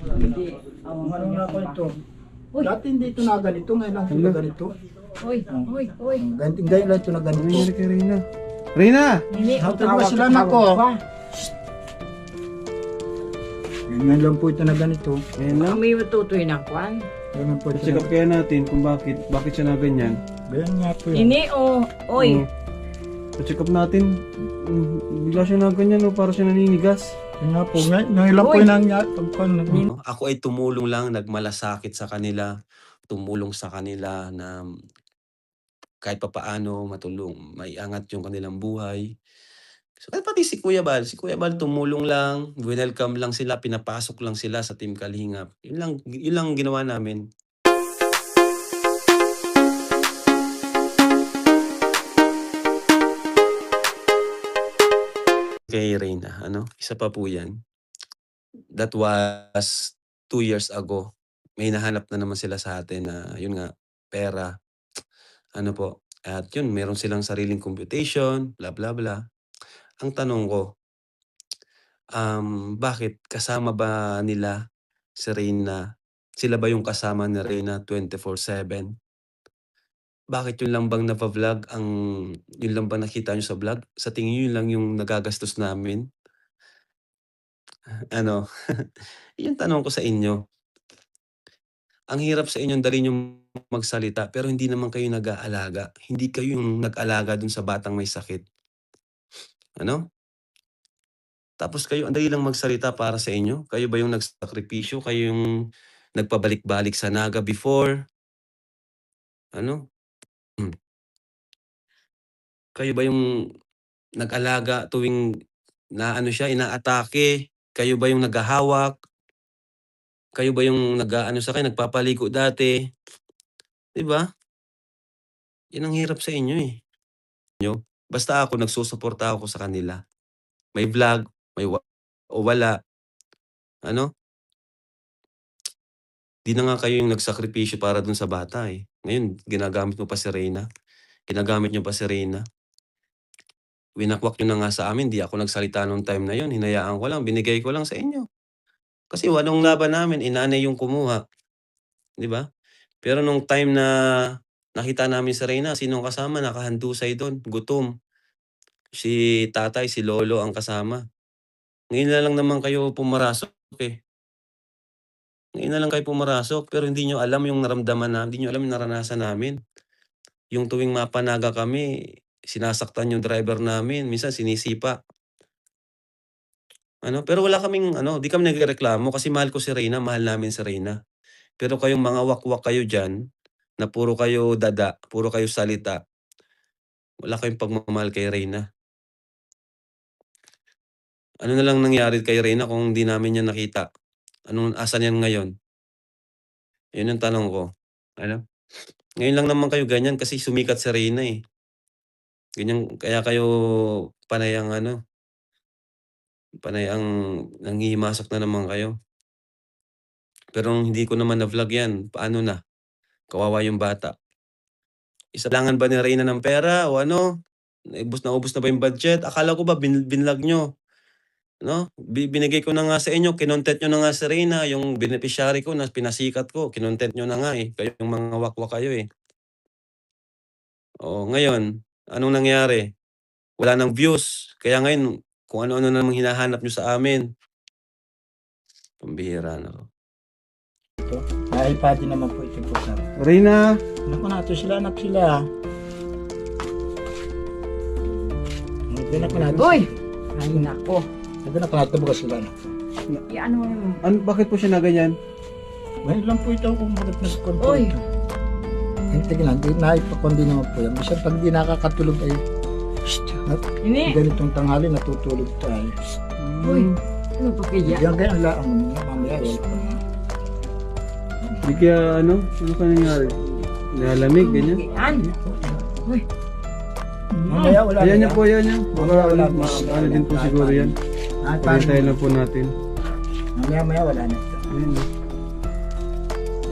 Hindi. Ano na po ito? Uy. Dati hindi ito na ganito, ngayon lang ito na ganito. Uy, uy, uy. Ngayon lang ito na ganito. Nangyari kay Reyna. Reyna! Nini, Hatid ba sila na ko? Ngayon lang po ito na ganito. Ayan na. Kami matutoy ng kwan. Ngayon lang po ito Check up kaya natin kung bakit siya na ganyan. Ganyan nga po yun. Nini, oh, oy. Check up natin. Bigla siya na ganyan, para siya naninigas. Yun nga po, ngayon lang po Uy. yung nangyari. Pagpan, Ako ay tumulong lang, nagmalasakit sa kanila, tumulong sa kanila na kahit papaano maiangat yung kanilang buhay. So, pati si Kuya Bal tumulong lang, welcome lang sila, pinapasok lang sila sa Team Kalingap. Yun lang ginawa namin. Kay Reyna, isa pa po yan. That was 2 years ago. May hinahanap na naman sila sa atin na, yun nga, pera. At yun, meron silang sariling computation, bla bla bla. Ang tanong ko, bakit kasama ba nila si Reyna? Sila ba yung kasama ni Reyna 24/7? Bakit yun lang bang napa-vlog yun lang bang nakita nyo sa vlog? Sa tingin nyo yun lang yung nagagastos namin? Yung tanong ko sa inyo. Ang hirap sa inyong dali nyong magsalita pero hindi naman kayo nag-aalaga. Hindi kayo yung nag-alaga dun sa batang may sakit. Tapos kayo, ang dali lang magsalita para sa inyo. Kayo ba yung nagsakripisyo? Kayo yung nagpabalik-balik sa Naga before? Kayo ba yung nag-alaga tuwing inaatake? Kayo ba yung naghahawak? Kayo ba yung nagpapaligo dati? 'Di ba? Yan ang hirap sa inyo eh. Basta ako nagsusuporta ako sa kanila. May vlog, o wala. Di na nga kayo yung nagsakripisyo para dun sa bata eh. Ngayon, ginagamit mo pa si Reyna. Ginagamit nyo pa si Reyna. Winakwak nyo na nga sa amin, di ako nagsalita nung time na yun. Hinayaan ko lang, binigay ko lang sa inyo. Kasi walang laban namin, inanay yung kumuha. Di ba? Pero nung time na nakita namin si Reyna, sinong kasama? Nakahandusay doon, gutom. Si tatay, si lolo ang kasama. Ngayon na lang naman kayo pumarasok eh. Ngayon na lang kayo pumarasok, pero hindi nyo alam yung naramdaman namin, hindi nyo alam yung naranasan namin. Yung tuwing mapanaga kami, sinasaktan yung driver namin, minsan sinisipa. Pero wala kaming, di kami nagreklamo kasi mahal ko si Reyna, mahal namin si Reyna. Pero kayong mga wakwak kayo dyan, na puro kayo dada, puro kayo salita, wala kayong pagmamahal kay Reyna. Ano na lang nangyari kay Reyna kung hindi namin yan nakita? Asan yan ngayon? Yun yung tanong ko. Ngayon lang naman kayo ganyan kasi sumikat si Reyna eh. Ganyan, kaya kayo panay ang nanghihimasok na naman kayo. Pero hindi ko naman na-vlog yan, paano na? Kawawa yung bata. Isalangan ba ni Reyna ng pera o Naubos na ba yung budget? Akala ko ba binlog nyo? Binigay ko na nga sa inyo, kinontent nyo na nga si Reyna, yung beneficiary ko na pinasikat ko, kinontent nyo na nga eh. Kayo yung mga wakwak kayo eh. Ngayon, anong nangyari? Wala nang views. Kaya ngayon, kung ano-ano namang hinahanap nyo sa amin. Pambihira na ko. Dahil pati naman po ito po sa... Reyna! Naku nato sila, anak sila. Uy! Ay, nako. Naku nato bukas sila. Ano yung... Bakit po siya na ganyan? Ngayon lang po ito kung bakit nasa-control Uy! ito. Hindi lang, naipakondi naman po yan. Minsan pag di nakakatulog ay... Nini! Ganitong tanghali natutulog tayo. Uy! Ano pa kaya? Yan kaya ang laang mamaya. Hindi kaya ano ka nangyari? Nalamig, ganyan? Uy! Mamaya wala Ayan na. niyo po, ayan niyo. Baka ano din po siguro yan. Parintayin lang po natin. Mamaya wala na. Ayan na.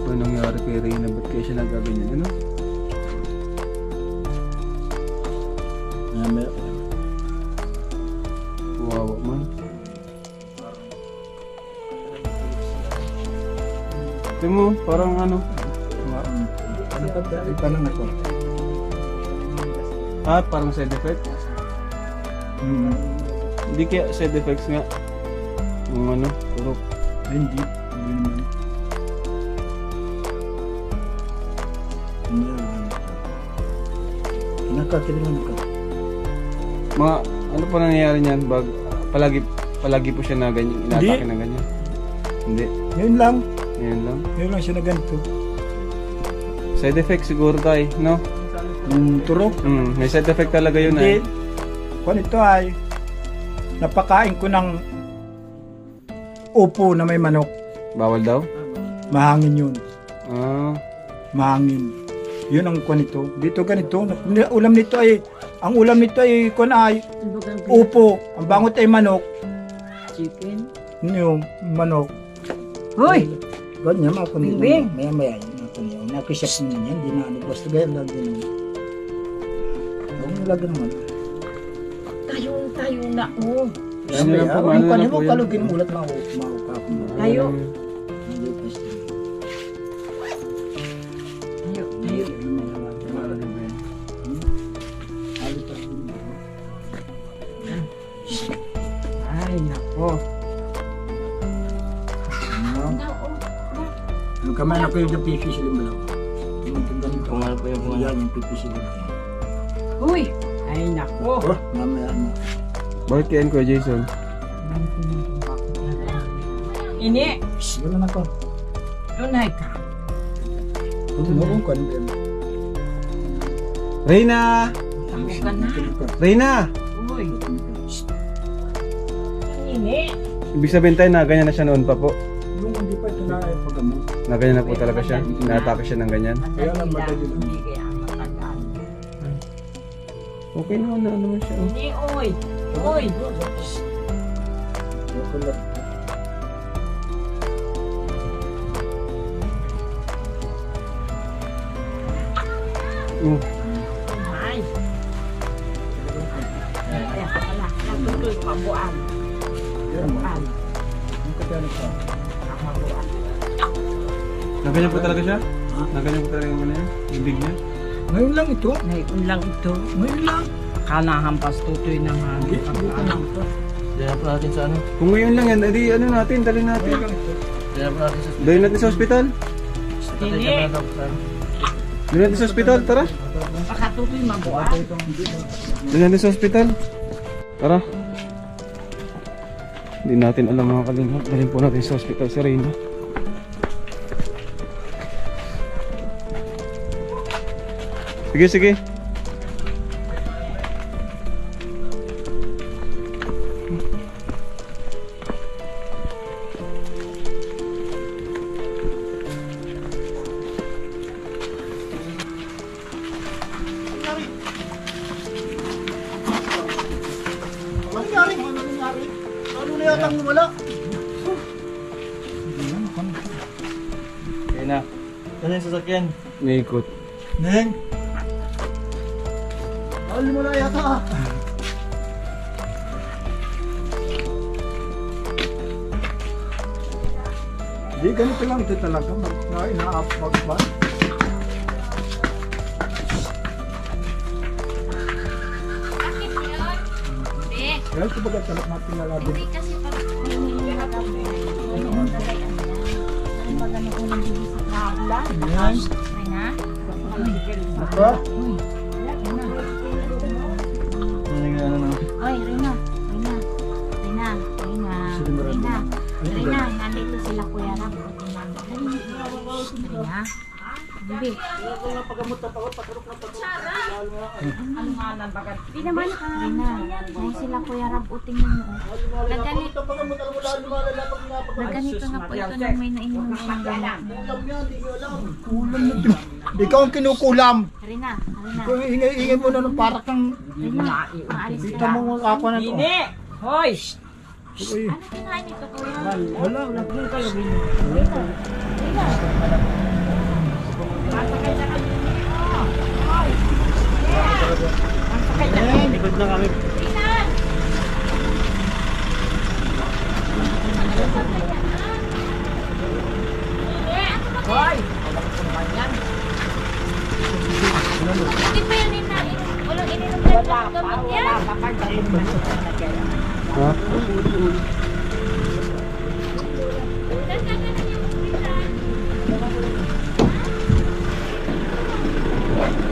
Ano nangyari kay Reyna? Ba't kaya siya nagaganyan? Mamaya. Wawa man. Ito mo, parang ano. Ano pa itanong ako? Parang side effects. Hindi kaya side effects nga. Yung ano, turok. Hindi. Hindi naman. Nakakailan ka? Mga, ano pa nangyayari niyan? Palagi po siya na ganyan, inaatake na ganyan. Hindi. Yun lang. Ngayon lang. Yun lang siya na ganito. Side effect siguro tayo, no? Turok. May side effect talaga yun Hindi. eh. Kung ito ay napakain ko ng upo na may manok. Bawal daw? Mahangin yun. Mahangin. Yun ang kuwan nito. Dito ganito. Ulam nito ay, ang ulam nito ay kuwan ay upo. Ang bangot ay manok. Chicken. Yung manok. Hoy! Ganyan mga kuwan nito. Bingbing. Maya-maya yun. Nakisap niya yan. Hindi na ano. Basta gaya lang din. Huwag mo lagi naman. Tayo na. Oh. Yan lang po, Ang ano kuwan na mo po yan. kalugin ulat mauka ko. Tayo. Hindi basta. Tayo. Ay, nako. Yung kamay na ko yung pipisilin mo lang. Yung ganito. Kung po yung Yan yung pipisilin mo. Uy! Ay, nako. Oh, mamaya na. Bakit kayan ko, Jason? Ini. Wala na ko. Tunay ka. Tumulong ko. Ano Reyna! Tago ka na. Reyna! Uy. Ini. Ibig sabihin tayo na ganyan na siya noon pa po. Yung hindi pa ito na ay paggamot. Na ganyan na po talaga siya. Inaatake siya ng ganyan. Kaya lang madali lang. Hindi kaya matagal. Okay naman na naman siya. Oh. Ini, oy. Oy. Ay. Ay, wala. Natuloy mabuan. Mabuan. Mabuan. Naganyan po talaga siya? Naganyan po talaga yung ano yan? Yung big niya? Ngayon lang ito. Ngayon lang ito. Ngayon lang. Kanahampas tutoy ng hangin. Dala po natin sa ano? Kung ngayon lang yan, edi ano natin, dali natin. Dala po natin sa Dali natin sa ospital. Ini. Dali natin sa ospital, tara. Pakatutoy mabuan. Dali natin sa ospital. Tara. Hindi natin alam mga kalingap. Dalhin po natin sa ospital si Reyna. Sige, sige. Ano na yata ang wala? Okay na. Ano yung sasakyan? May ikot. Neng. Ano mo na yata? Di ganito lang ito talaga. Ina-upload ba? Bakit yun? Hindi. Kaya ito baga talak natin na labi. Hindi kasi pag hinihinga ka mo, ano talaga yan? Ano ba ganun unang bibig sa kaulan? Yan. Ay na? Naka. Ano yung ano na? Oy, Rina. Rina, nandito sila Kuya Ram. Rina. Bibi. Ano nga nang bagat? Di naman. Rina. Ngayon sila Kuya Ram. Tingnan mo. Naganito. Naganito na po ito nang may nainom ng gamot. Kulam na ito. Ikaw ang kinukulam. Rina. Kung ingay mo na ng para kang Rina. Maalis dito ka. mo ako na ito. Ini. Hoy. Uy, Ano kinain ito, Kuya? wala, wala. Likod na kami. Hoy! Walang kumain yan. Hindi pa yan walang ininom na Wala pa, gamot wala yan. pa. Kahit ako naman na kaya. Ha? Nagkakaroon yung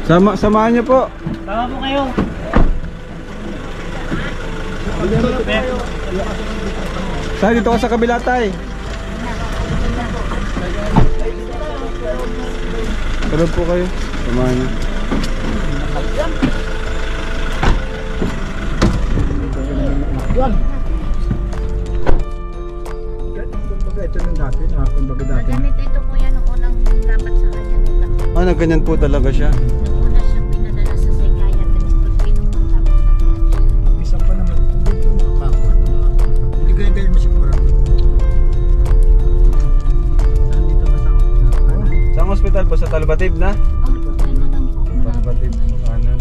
hospital. Samahan niyo po. Tama po kayo. Tay, dito ka sa kabila, tay. Tulog po kayo. Samahan niyo. Yan. Kumbaga ito nung dati, kumbaga dati. Ganito ito kuya nung unang dapat sa kanya nung lang. Ah, nagganyan po talaga siya. Nung una siyang pinadala sa psychiatrist, pag pinuman tapos nagkayan siya. Isa pa naman, hindi ito makakakuha. Hindi ganyan masigura. Nandito ba sa Saan hospital po? Sa Talbatib na? Oh, ano lang po. Talbatib. Ano?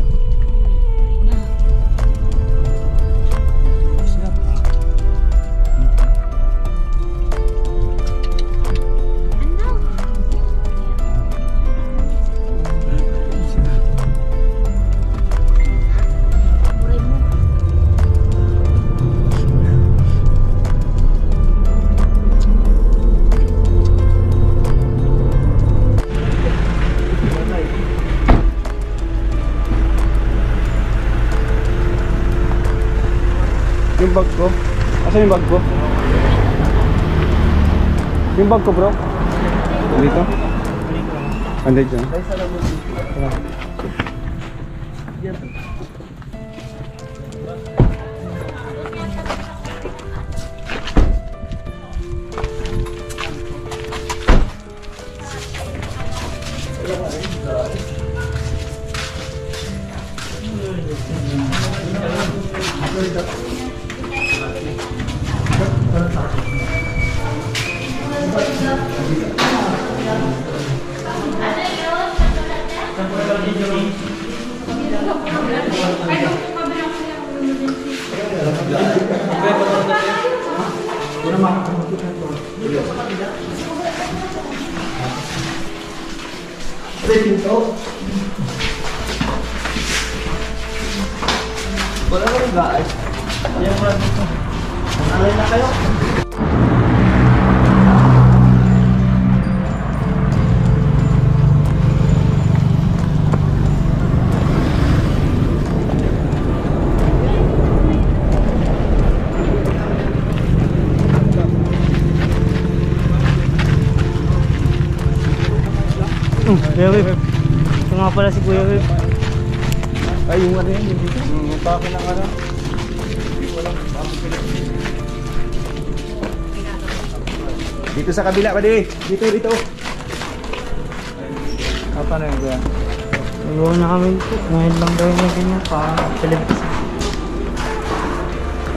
Uray mo. Yung bag ko? Asan yung bag ko? Yung bag ko, bro? Dito? Andito dyan. Wala ka rin guys. Ayan mo lang dito. Alay na kayo. Kuya Wib. Ito nga pala si Kuya Wib. Ay, yung ano yan, yung dito. Yung pake ng ano. Dito sa kabila, pwede. Dito. Apa na yun kuya? Nagawa na kami ito. Ngayon lang daw yung ganyan pa. Television.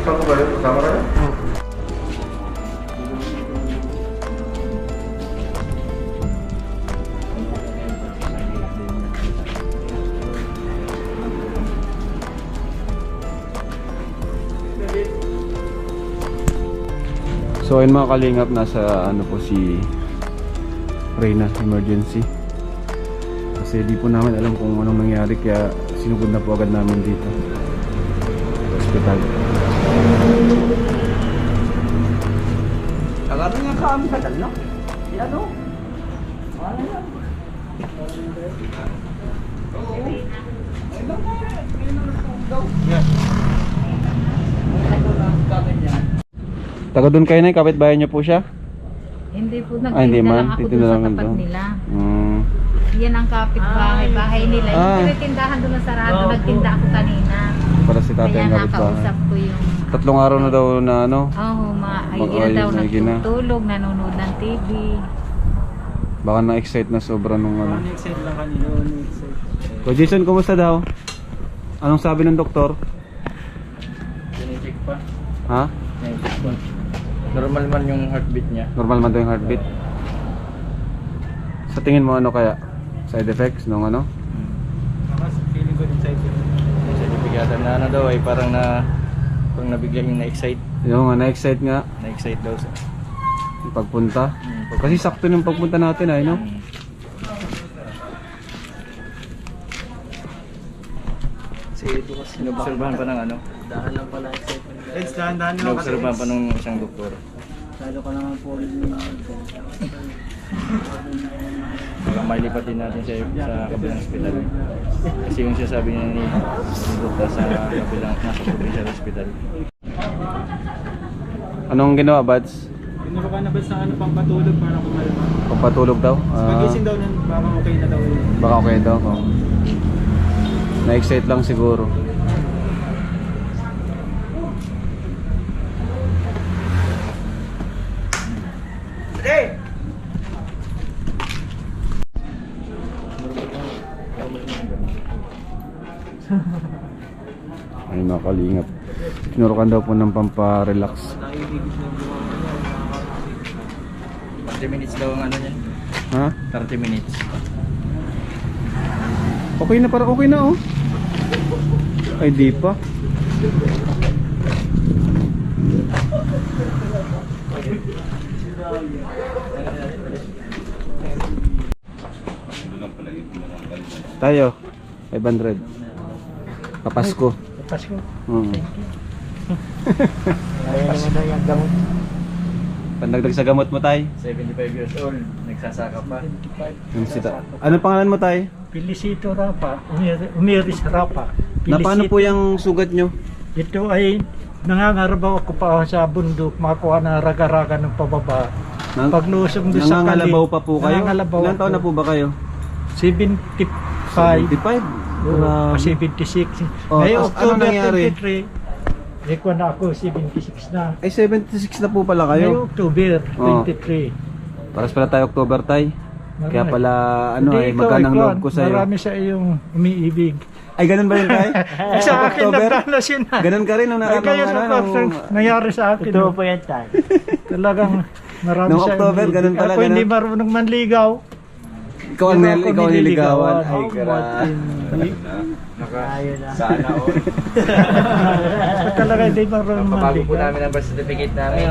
Saan ko ba yun? Kasama ka na? So ayun mga kalingap, nasa ano po si Reyna, emergency. Kasi di po namin alam kung anong nangyari, kaya sinugod na po agad namin dito sa hospital. Kagano nga kami sa dal, no? Yan, no? Ano yan? Taga doon kayo na, kapitbahay niyo po siya? Hindi po, Hindi nagtinda man, lang ako titinda doon sa lang tapat doon. nila. Mm. Yan ang kapitbahay, bahay nila. Ah. Yung tinitindahan doon na sarado, nagtinda ako kanina. Para si tatay Kaya ang kapitbahay. nakausap ko yung... 3 araw na daw na ano. Ay Baka na daw yun, may gina. nagtutulog, nanonood ng TV. Baka na-excite na sobra nung ano. Excited lang kanina. Kuya Jason, kumusta daw? Anong sabi ng doktor? Tinicheck pa. Ha? Tinicheck pa. Normal man yung heartbeat niya. Normal man daw yung heartbeat. Sa tingin mo ano kaya? Side effects nung ano? Mas feeling ko din sa ito. Sa nabigatan na ano daw ay parang nabigla yung na-excite. Yung na-excite nga, Na-excite daw sa. yung pagpunta. Hmm. Kasi sakto ng pagpunta natin ay, no? Inobserbahan pa ng ano? Dahan lang pala excitement. Dahan-dahan Inobserbahan pa ng isang doktor. Lalo ka naman po rin Baka mailipat din natin sa kabilang hospital. Kasi yung sinasabi niya ni doktor sa kabilang nasa provincial hospital. Anong ginawa, Bads? Pinurukan na ba sa ano pampatulog para kumalma? Pagpatulog daw? Pagising daw nun, baka okay na daw yun. Baka okay daw. Oh. Na-excite lang siguro. Ay, mga kalingap. Pinurukan daw po ng pampa-relax. 30 minutes daw ang ano niya. Ha? 30 minutes. Okay na, parang okay na, oh. Ay, di pa. Tayo, 500. Papasko. Pasko. Ayaw mo na yung gamot. Pandagdag sa gamot mo, tay. 75 years old, nagsasaka pa. Yung sita. Ano pangalan mo, tay? Pilisito Rapa, Umiris Rapa. Na paano po yung sugat nyo? Ito ay nangangarabaw ako pa sa bundok, makakuha na raga-raga ng pababa. Paglusong doon sa kali. Nangangalabaw pa po kayo? Nangangalabaw Ilan taon ako. na po ba kayo? 75. 75? O 76. Oh, Ngayon, ano October nangyari? 23, ikuha na ako, 76 na. Ay, 76 na po pala Ngayon, kayo. October Oh. 23. Paras pala tayo October, tay. Kaya Marami. pala, ano Hindi, ay, ikaw, magkanang ikaw, loob ko sa'yo. Marami sa iyong umiibig. Ay, ganun ba yun, tay? Sa akin, October? nagdanas yun. Ganun ka rin nung Ay, nakarang kayo sa ano, nung... nangyari sa akin. Ito po yan tayo. Talagang marami Noong sa October, umiibig. ganun pala, Ako hindi ganun. marunong manligaw. Ikaw ang Hindi ako ikaw ang niligawan. Ay, Oh, grabe. Ayaw na. Sana all. Talaga hindi marunong Papago po manligaw. namin ang birth certificate namin.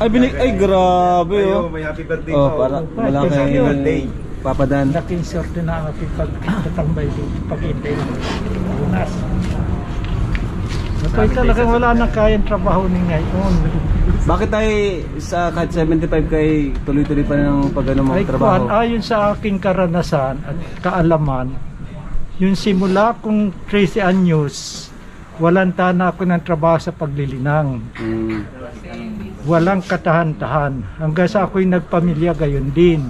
Ay, ay, grabe, oh. May happy birthday Oh, para wala Happy birthday. kay Papa Dan. Laking sorte na ang aking pagtatambay dito. Pag-intay ng unas. Ako'y talagang wala na kayang trabaho ni ngayon. Bakit tayo sa kahit 75 kay tuloy-tuloy pa ng pag-ano mo Ay, trabaho? Kwan, ayon sa aking karanasan at kaalaman, yung simula kong 13 anyos, walang tana ako ng trabaho sa paglilinang. Mm. Walang katahan-tahan. Hanggang sa ako'y nagpamilya, gayon din.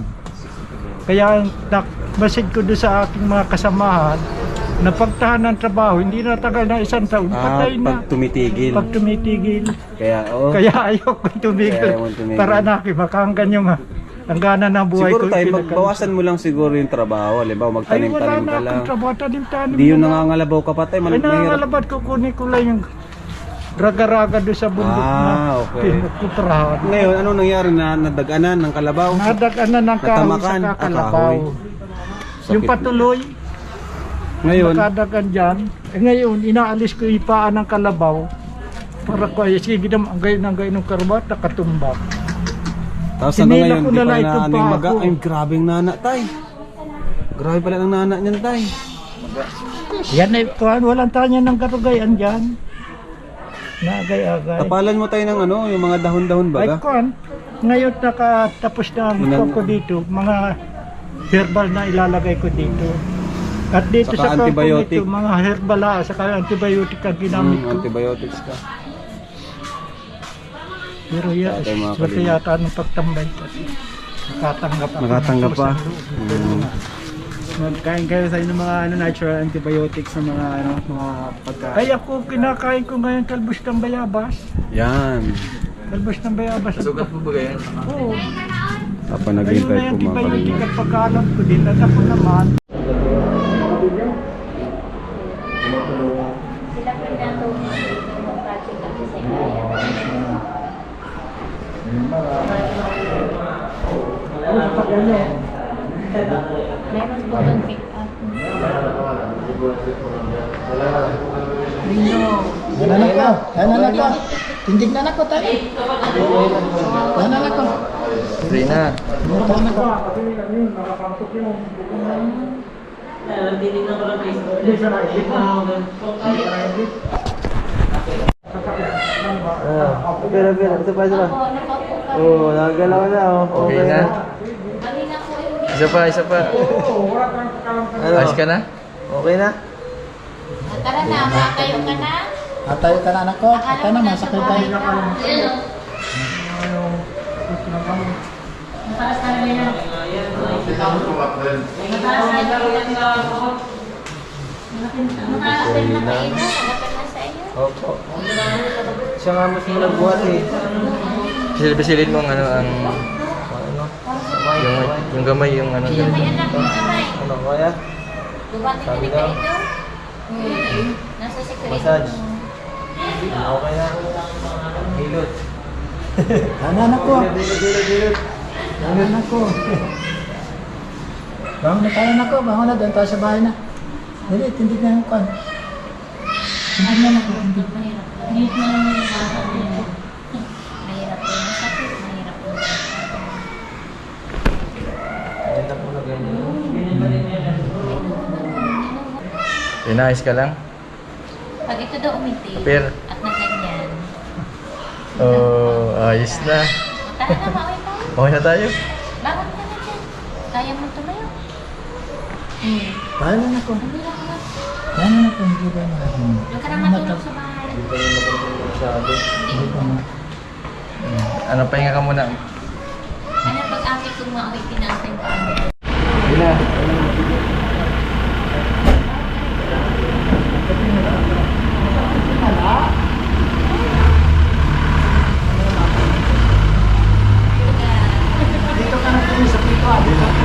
Kaya masid ko doon sa aking mga kasamahan, na pagtahan ng trabaho, hindi na tagal na 1 taon, patay na. Pag tumitigil. Pag tumitigil. Kaya, oh. Kaya ayoko tumigil. Kaya ayaw mong tumigil. Para anak, makahanggan yung hangganan ng buhay Siguro ko. tayo, Pinagkan- bawasan mo lang siguro yung trabaho. Halimbawa, Ay, wala magtanim-tanim na ka lang. akong trabaho. Tanim-tanim Hindi yung na lang. nangangalabaw ka pa tayo. Ay, Mahirap. nangangalabat ko, kunin ko lang yung raga-raga doon sa bundok na okay. pinukutrahan. Ngayon, anong nangyari na nadaganan ng kalabaw? Nadaganan ng kahoy Natamakan. sa kakalabaw. Kahoy. Yung Sakit. patuloy, Ngayon, nakadagan dyan. Ngayon, inaalis ko yung paa ng kalabaw para ko ay sige naman, ang gayon ng karabat, nakatumbak. tapos hanggang Sinila ngayon, ko di na pa lang na itong ano yung paa maga. ko. Ay, grabing nana, tay. Grabe pala ng nana niyan, tay. Yan ay kuhan, walang tanya ng karugayan dyan. Nagay-agay. Tapalan mo tayo ng ano, yung mga dahon-dahon Ay baga. kuhan, ngayon nakatapos na ang Ilan- ko dito, mga herbal na ilalagay ko dito. At dito Saka sa kampo antibiotic. nito, mga herbal saka antibiotic ang ginamit ko. Antibiotics ka. Pero yan, Patay mga swerte kalingap. yata ng pagtambay ko. Nakatanggap ako. Nakatanggap ng pa. kusang loob. Magkain kayo sa inyo mga natural antibiotics sa mga mga pagkain. Ay ako, kinakain ko ngayon talbos ng bayabas. Yan. Talbos ng bayabas. Sugat po ba yan? Oo. Papa Ayun naghihintay na po yung mga antibiotic kalingap. at pagkaalam ko din. At ako naman, Sila po na ito yung project kasi sa kaya. Meron po doon pick up. Nanak ko. Tindig nanak ko tayo. Nanak ko. Reyna. Oo, nagalaw na. Okay na. Isa pa. Ayos ka na? Okay na? Tara na, makakayo ka na. Atayo ka na anak ko. Atayo na, masakit tayo. Mataas na rin yan. Mataas din na kayo na. Nagapal na sa iyo. Opo. Siya nga mas nagbuhat eh. Pisilin mo ang yung gamay, yung ano. Yung may anak, yung kamay. Ano kaya? Dumating na rin kayo ito. Nasa security. Massage. Okay na. Hilot. Anak ko. Hilot. Anak ko. Bangon na tayo anak ko. Bangon na. Doon tayo sa bahay na. Hindi, tindig na yung kan. Mahirap na lang. Mahirap na lang. Mahirap po yung sakit. Mahirap po yung sakit. Ganda po na ganyan. Inayos ka lang? Pag ito daw umiti Pero- at naganyan. Oh, ayos na. Tara na, mauwi pa. Okay na tayo? Bangon ka na dyan. Kaya mo tumayo. Tayo na anak ko. Hindi lang na. Tayo na anak ko. Hindi ba na? Huwag ka na matulog sa bahay. Hindi pa na. Ano, pahinga ka muna. Ano pag-aki kung mauwi, pinasa yung paano. Reyna.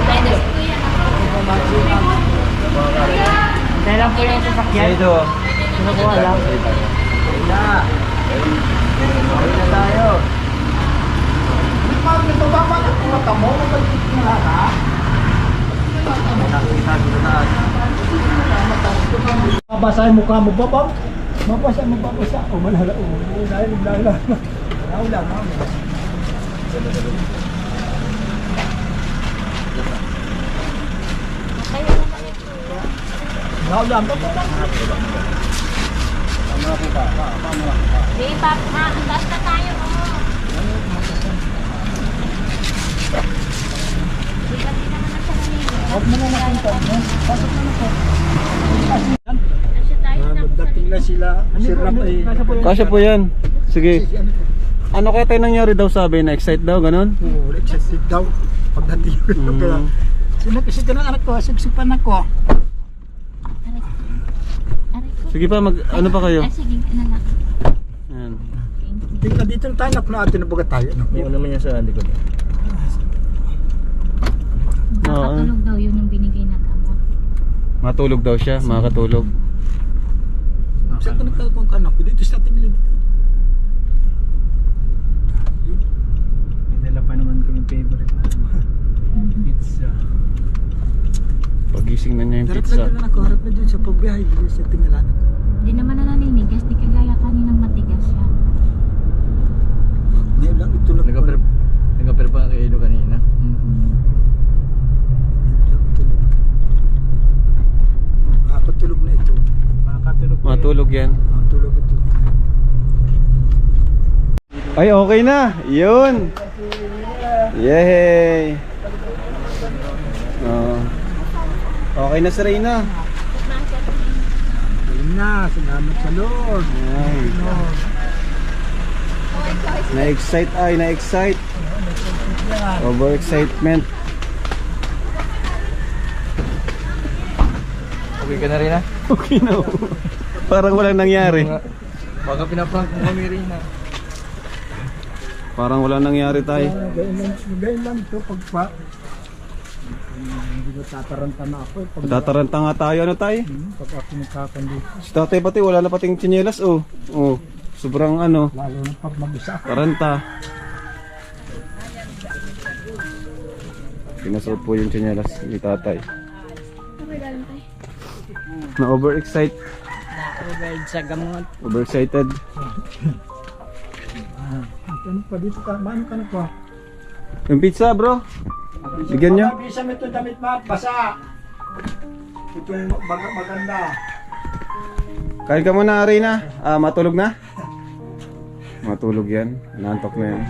Tayo na si Kuya. Tayo lang po yung sasakyan. Ito. Ano po alam? Na. Okay na tayo. Mabasa yung mukha mo, Bob? Mabasa mo, mabasa. O, malala. O, dahil. Naulang. Tayo na kami, Kuya. Naulang. Di ba, taas na tayo. Di ba, di naman na siya nalilip. Huwag mo na nakita. Pasok na po. Kasi tayo na ako sa Dating na sila. Sirap eh. Kasya po yan. Sige. Ano kaya tayo nangyari daw sabi? Na-excite daw, ganun? Oo, excited daw. Pagdating ko kaya. Sinakisi ka ng anak ko. Siksipan ako. Aray ko. Sige pa, ano pa kayo? Ay, sige, ano lang. Ayan. Tingnan dito ng tanak na atin na baga tayo. Yung naman yan sa likod. Nakakatulog daw yun yung binigay na gamot. Matulog daw siya, makakatulog. Saan ka nagkakong anak ko? Dito sa ating milid. May dala pa naman kami favorite na pizza. Pagising na niya yung Harap pizza. na doon ako. Harap na doon sa pagbiyahe. Dito sa tingala. Di naman na naninigas, di kagaya kaninang matigas siya. Ngayon lang ito na. Nagka-pero pa kay Edo kanina. Makakatulog na ito. Matulog yan. Makakatulog ito. Ay, okay na. Yun. Yay. Oh. Okay na si Reyna. Galing na. Salamat sa Lord. Ay. Na-excite ay, na-excite. Over-excitement. Okay ka na rin, ha? Okay na. Parang walang nangyari. Baka pinaprank mo kami rin, ha? Parang walang nangyari tayo. Gayon lang ito. Pagpa. Hindi ko tataranta na ako. Tataranta nga tayo. Ano tayo? Pag ako nagkakandito. Si tatay pati wala na pating tsinelas. Oh. Oh. Sobrang ano. Lalo na pag mag-isa ako. Taranta. Pinasuot po yung tsinelas ni tatay. Na overexcited. Na-override sa gamot. Overexcited. Ano pa dito ka? Maano ka na po? Yung pizza, bro. Bigyan nyo. Bisa mo ito damit mat, basa. Itong maganda. Kain ka muna, Reyna. Matulog na? Matulog yan. Nantok na yan.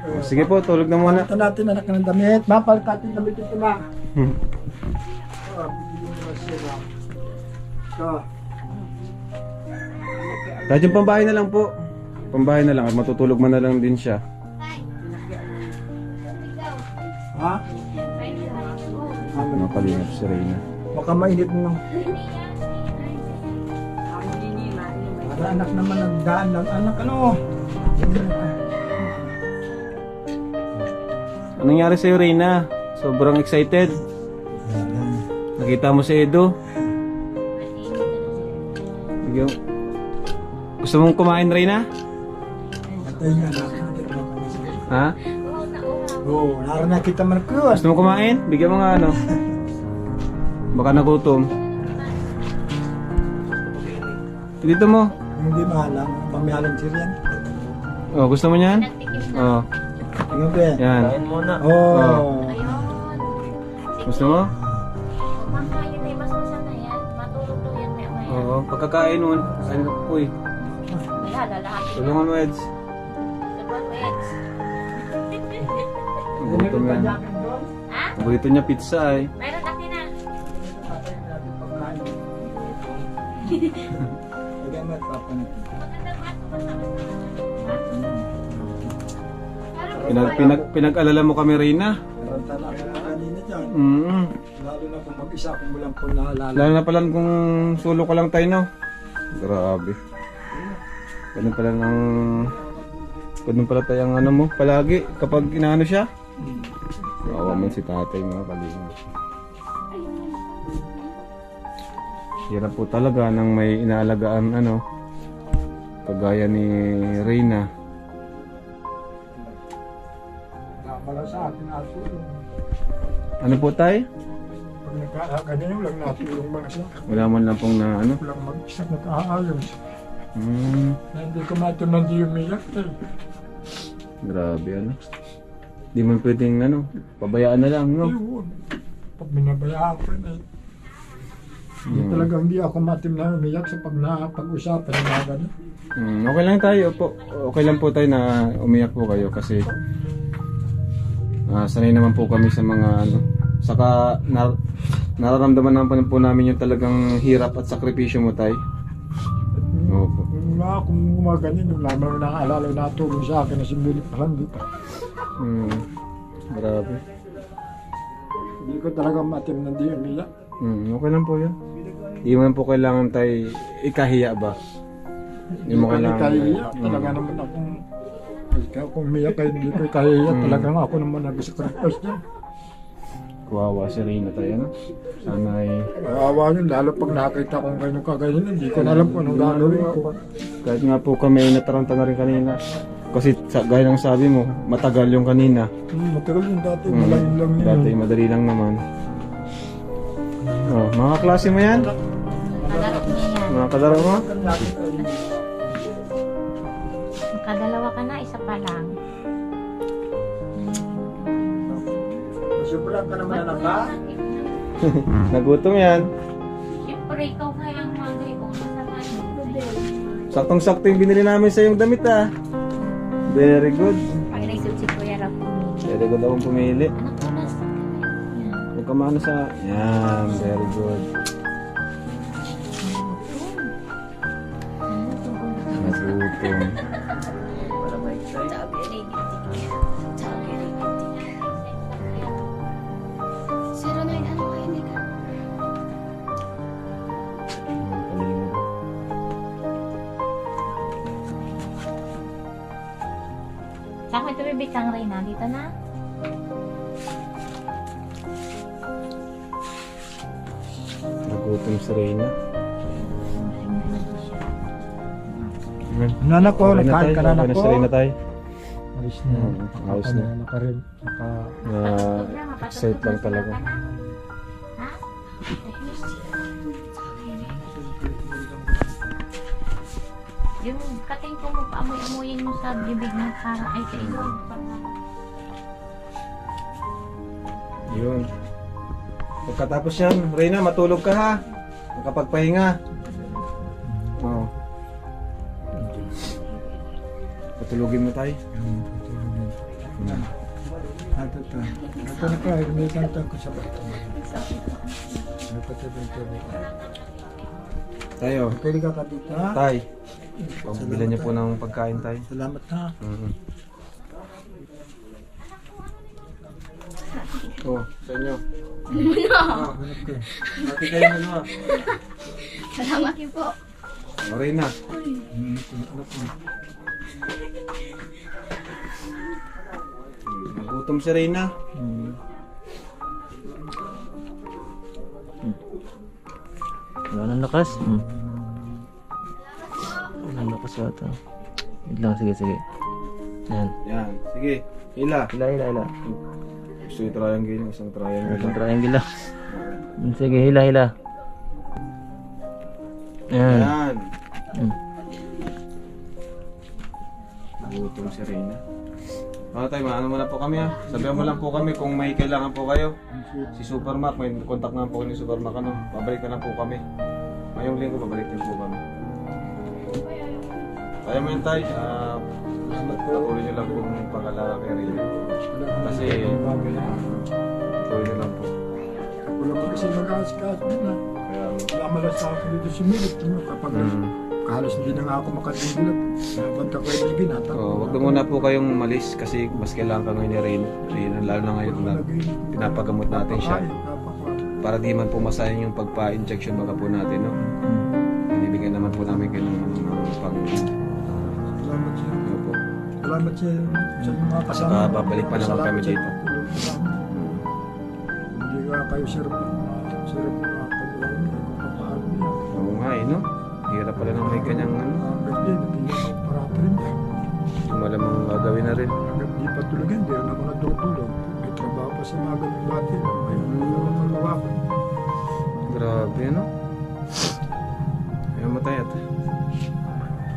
O, sige po, tulog na muna. Ito natin anak ng damit. Mapalkatin damit ito na. Ito. Kahit yung pambahay na lang po. Pambahay na lang at matutulog man na lang din siya. Ha? Nakalingap si Reyna. Baka mainit mo. Para anak naman nagdaan ng anak ano. Anong nangyari sa'yo, Reyna? Sobrang excited. Nakita mo si Edo. Gusto mong kumain, Reyna? Patay nga anak. Ha? Oo, naroon na kita man ko. Gusto mong kumain? Bigyan mo nga ano. Baka nagutom. Dito mo. Hindi mahalang. Pamihalang siriyan. Oh, gusto mo niyan? Oh, Tingnan ko yan. yan. Oo. Gusto mo? Kumakain na yung masusan na yan. Matulog daw yan may Oo, pagkakain nun. Uy, Wala, lalahatin. tulungan mo, Eds. Sabon, Eds. Paborito mo yan. Ha? Paborito niya pizza eh. Meron akin na. Lagyan mo at papa natin. Magandang aso kasama Pinag-alala mo kami, Reyna. Meron tala ka na kanina dyan. Lalo na kung mag-isa kung walang po naalala. Lalo na pala kung solo ka lang tayo, no? Grabe. Ganun pala tayong ano mo, palagi kapag inaano siya. Kawawa man si tatay, mga kalingap. Hirap po talaga nang may inaalagaan ano, kagaya ni Reyna. Wala sa akin aso. Ano po tayo? Pag nagkakaganyan, walang natulong mga siya. Wala man lang pong na ano. Walang mag-isa nag-aayos. Hindi ko matunan di umiyak eh. Grabe ano. Di man pwedeng ano, pabayaan na lang, no? Yun. Pag binabayaan ko na talagang hindi ako matim na umiyak sa pag-usapan ng mga ganun. Okay lang tayo po. Okay lang po tayo na umiyak po kayo kasi sanay naman po kami sa mga ano. Saka nararamdaman naman po namin yung talagang hirap at sakripisyo mo tayo. Opo. Kung gumaganyan, yung lamang nakaalala na tulong sa akin na si Billy pa lang dito. Grabe. Hindi ko talaga matim na di umiyak. Okay lang po yun. Hindi mo po kailangan tayo ikahiya ba? Hindi mo kailangan. Kahiya. Talaga naman akong kung umiyak kayo hindi ko kahiya. Talagang ako naman nag-sacrifice dyan. Kawawa si Reyna tayo, no? Sana ay... Kawawa yun, lalo pag nakita kong kayo kaganyan, hindi ko na alam kung anong gagawin ko. Kahit nga po kami nataranta na rin kanina. Kasi gaya ng sabi mo, matagal yung kanina. Matagal yung dati, malayo lang yun. Dati madali lang naman. Oh, mga klase mo yan? Nagalap niya yan. Mga kalaro mo? Nakadalawa ka na, isa pa lang. Sobrang ka naman anak ka? Nagutom yan. Siyempre, ikaw kaya ang magay ko. Nasama Saktong-sakto yung binili namin sa yung damit ah. Very good. Pag naisip si Kuya Rap pumili. Very good akong pumili. Anak ko na sa Huwag ka maano sa... Yan, very good. Nagutom. Saan ko ito bibitang Reyna? Dito na? Nagutom si Reyna. Nanak ko, Okay na nakain tayo. ka na Okay na ko. si Reyna tayo. Ayos na. Ayos na. Naka rin. Excite lang talaga. Ha? Yung kating ko mo, paamoy-amoyin mo sa bibig mo para ay kayo. Yun. Pagkatapos yan, Reyna, matulog ka ha. Makapagpahinga. Oo. Patulogin mo tayo. Ito na ka, may kanta ko sa bata. Tayo. Pwede ka dito ha? Tay. Pagbilan niyo po ng pagkain tayo. Salamat ha. Oh, sa inyo. Ate kayo ano ha? Salamat po. O, Reyna. Nagutom si Reyna. Wala nang lakas. Wala nang lakas yata. Wait lang, sige. Yan. Yan. Sige. Hila. Hila. Gusto yung triangle. Isang triangle. Isang triangle lang. Sige, hila. Yan. Yan. Mm. Nagutom si Reyna. Ano tayo, maano muna po kami ha. Sabihan mo lang po kami kung may kailangan po kayo. Si Supermac, may contact naman po ni Supermac ano. Babalik na lang po kami. Ngayong linggo, babalik din po kami. Kaya mo yun tayo. Patuloy nyo lang po yung pag-alala kay Reyna. Kasi, patuloy nyo lang po. Wala ko kasi mag-aasikaso na. Wala malas sa akin dito si Milip. Kapag halos hindi na nga ako makatulog. Nabanta ko yung binata. Wag na muna po kayong malis kasi mas kailangan ka ngayon ni Reyna. Lalo na ngayon na pinapagamot natin siya. Para di man po masayang yung pagpa-injection mga po natin, no? Binibigyan naman po namin kayo ng pang... Salamat siya. Ano po? Salamat siya sa mga kasama. Saka babalik pa naman kami dito. Hindi nga kayo sirap mga pagawin niya. Kung paano niya. Oo nga eh, no? Hirap pala ng may ganyang ano. Hindi parati rin niya. Yung malamang gagawin na rin. Hanggang di pa tulogin, di rin ako natutulog. May trabaho pa sa mga ganun dati. May mga magawa ko. Grabe, no? Ayaw matay at.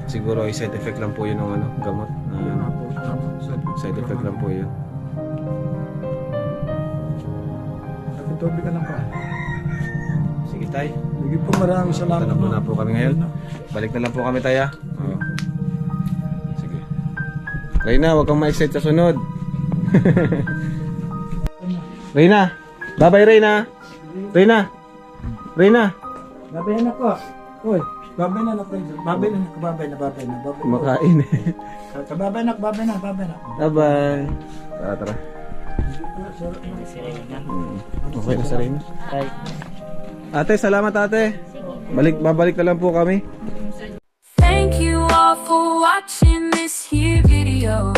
Siguro ay side effect lang po yun ng ano, gamot. Yan ako. Side effect lang po yun. Nagtutubig ka lang pa. Sige tay. Sige po, maraming salamat. Tanong na po kami ngayon. Balik na lang po kami tayo. Oo. Sige. Reyna, huwag kang ma-excite sa sunod. Reyna! Bye-bye Reyna! Reyna! Babay na po. Uy, babay na. Babay na. Kumakain. Babay na. Bye-bye. Tara. Okay na sa Reyna. Ate, salamat ate. Babalik na lang po kami. Thank you all for watching this here video.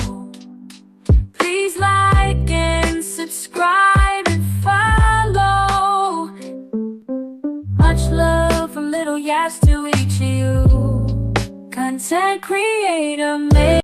Please like and subscribe and follow. Much love from Little Yas to each of you. Content creator.